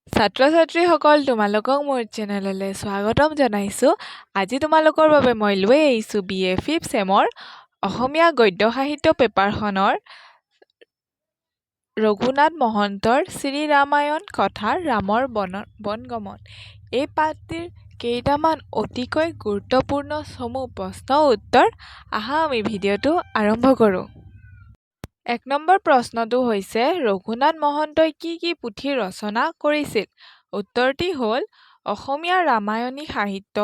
ছাত্ৰ-ছাত্ৰীসকল তোমালোকক মোৰ চেনেললৈ স্বাগতম জনাইছোঁ। আজি তোমালোকৰ বাবে মই লৈ আহিছোঁ BA 5th চেমৰ অসমীয়া গদ্য সাহিত্য পেপাৰখনৰ ৰঘুনাথ মহন্তৰ শ্ৰী ৰামায়ণ কথা ৰামৰ বনগমন। এই পাঠটিৰ কেইটামান অতিকৈ গুৰুত্বপূৰ্ণ চমু প্ৰশ্ন উত্তৰ। আহা আমি ভিডিঅ'টো আৰম্ভ কৰোঁ। ১ নম্বৰ প্ৰশ্নটো হৈছে ৰঘুনাথ মহন্তই কি পুথি ৰচনা কৰিছিল? উত্তৰটি হ'ল অসমীয়া ৰামায়ণী সাহিত্য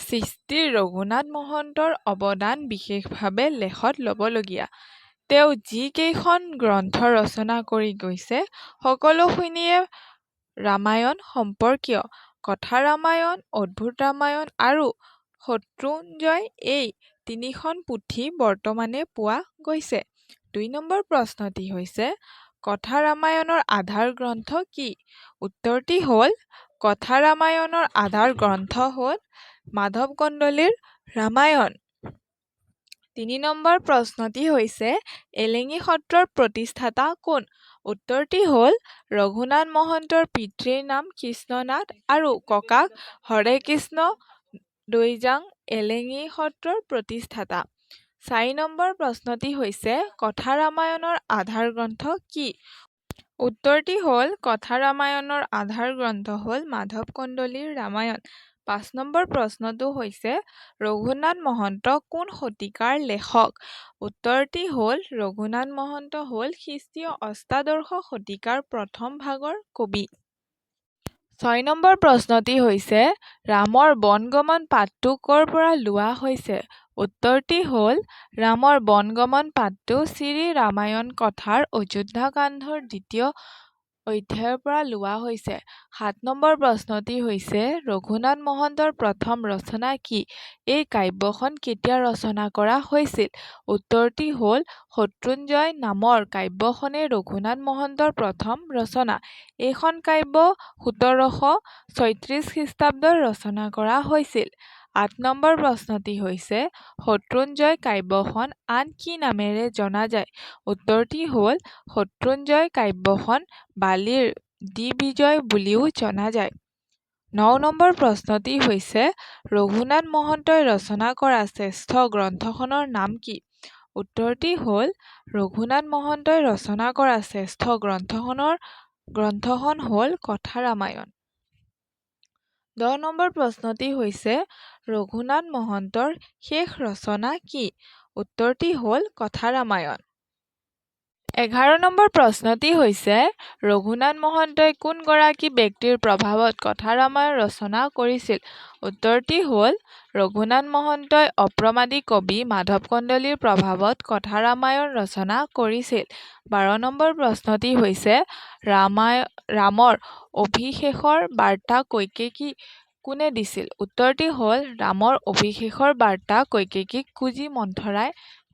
সৃষ্টিৰ ৰঘুনাথ মহন্তৰ অৱদান বিশেষভাৱে লেখত ল'বলগীয়া। তেওঁ যিকেইখন গ্ৰন্থ ৰচনা কৰি গৈছে সকলোখিনিয়ে ৰামায়ণ সম্পৰ্কীয়। কথা ৰামায়ণ, অদ্ভুত ৰামায়ণ আৰু শত্ৰুঞ্জয় এই তিনিখন পুথি বৰ্তমানে পোৱা গৈছে। ২ নম্বৰ প্ৰশ্নটি হৈছে কথা ৰামায়ণৰ আধাৰ গ্ৰন্থ কি? উত্তৰটি হ'ল কথা ৰামায়ণৰ আধাৰ গ্ৰন্থ হ'ল মাধৱ কন্দলীৰ ৰামায়ণ। ৩ নম্বৰ প্ৰশ্নটি হৈছে এলেঙী সত্ৰৰ প্ৰতিষ্ঠাতা কোন? উত্তৰটি হ'ল ৰঘুনাথ মহন্তৰ পিতৃৰ নাম কৃষ্ণনাথ আৰু ককাক হৰেকৃষ্ণ দৈজাং এলেঙী সত্ৰৰ প্ৰতিষ্ঠাতা। ৪ নম্বৰ প্ৰশ্নটি হৈছে কথা ৰামায়ণৰ আধাৰ গ্ৰন্থ কি? উত্তৰটি হ'ল কথা ৰামায়ণৰ আধাৰ গ্ৰন্থ হ'ল মাধৱ কন্দলীৰ ৰামায়ণ। ৫ নম্বৰ প্ৰশ্নটো হৈছে ৰঘুনাথ মহন্ত কোন শতিকাৰ লেখক? উত্তৰটি হ'ল ৰঘুনাথ মহন্ত হ'ল খ্ৰীষ্টীয় অষ্টাদশ শতিকাৰ প্ৰথম ভাগৰ কবি। ৬ নম্বৰ প্ৰশ্নটি হৈছে ৰামৰ বনগমন পাঠটো ক'ৰ পৰা লোৱা হৈছে? উত্তৰটি হ'ল ৰামৰ বনগমন পাঠটো শ্ৰী ৰামায়ণ কথাৰ অযোধ্যা কাণ্ডৰ ২য় অধ্যায়ৰ পৰা লোৱা হৈছে। ৭ নম্বৰ প্ৰশ্নটি হৈছে ৰঘুনাথ মহন্তৰ প্ৰথম ৰচনা কি? এই কাব্যখন কেতিয়া ৰচনা কৰা হৈছিল? উত্তৰটি হ'ল শত্ৰুঞ্জয় নামৰ কাব্যখনেই ৰঘুনাথ মহন্তৰ প্ৰথম ৰচনা। এইখন কাব্য ১৭৩৬ খ্ৰীষ্টাব্দত ৰচনা কৰা হৈছিল। ৮ নম্বৰ প্ৰশ্নটি হৈছে শত্ৰুঞ্জয় কাব্যখন আন কি নামেৰে জনা যায়? উত্তৰটি হ'ল শত্ৰুঞ্জয় কাব্যখন বালীৰ দ্বিবিজয় বুলিও জনা যায়। ৯ নম্বৰ প্ৰশ্নটি হৈছে ৰঘুনাথ মহন্তই ৰচনা কৰা শ্ৰেষ্ঠ গ্ৰন্থখনৰ নাম কি? উত্তৰটি হ'ল ৰঘুনাথ মহন্তই ৰচনা কৰা শ্ৰেষ্ঠ গ্ৰন্থখন হ'ল কথা ৰামায়ণ। ১০ নম্বৰ প্ৰশ্নটি হৈছে ৰঘুনাথ মহন্তৰ শেষ ৰচনা কি? উত্তৰটি হ'ল কথা ৰামায়ণ। ১১ নম্বৰ প্ৰশ্নটি হৈছে ৰঘুনাথ মহন্তই কোনগৰাকী ব্যক্তিৰ প্ৰভাৱত কথা ৰামায়ণ ৰচনা কৰিছিল? উত্তৰটি হ'ল ৰঘুনাথ মহন্তই অপ্ৰমাদী কবি মাধৱ কন্দলীৰ প্ৰভাৱত কথা ৰামায়ণ ৰচনা কৰিছিল। ১২ নম্বৰ প্ৰশ্নটি হৈছে ৰামৰ অভিষেকৰ বাৰ্তা কৈকেয়ীক কোনে দিছিল? উত্তৰটি হ'ল ৰামৰ অভিষেকৰ বাৰ্তা কৈকেয়ীক কুঁজী মন্থৰাই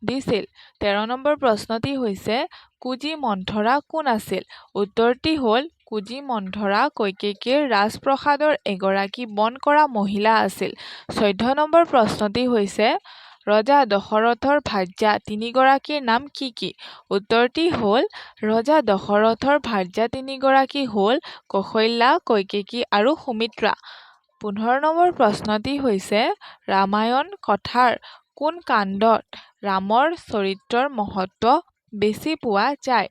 দিছিল। ১৩ নম্বৰ প্ৰশ্নটি হৈছে কুঁজী মন্থৰা কোন আছিল? উত্তৰটি হ'ল কুঁজী মন্থৰা কৈকেয়ীৰ ৰাজপ্ৰসাদৰ এগৰাকী বনকৰা মহিলা আছিল। ১৪ নম্বৰ প্ৰশ্নটি হৈছে ৰজা দশৰথৰ ভাৰ্যা তিনিগৰাকীৰ নাম কি? উত্তৰটি হ'ল ৰজা দশৰথৰ ভাৰ্যা তিনিগৰাকী হ'ল কৌশল্যা, কৈকেয়ী আৰু সুমিত্ৰা। ১৫ নম্বৰ প্ৰশ্নটি হৈছে ৰামায়ণ কথাৰ কোন কাণ্ডত ৰামৰ চৰিত্ৰৰ মহত্ব বেছি পোৱা যায়?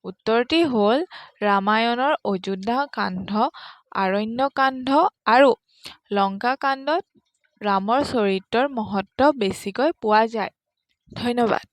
উত্তৰটি হ'ল ৰামায়ণৰ অযোধ্যা কাণ্ড, আৰণ্য কাণ্ড আৰু লংকা কাণ্ডত ৰামৰ চৰিত্ৰৰ মহত্ব বেছিকৈ পোৱা যায়। ধন্যবাদ।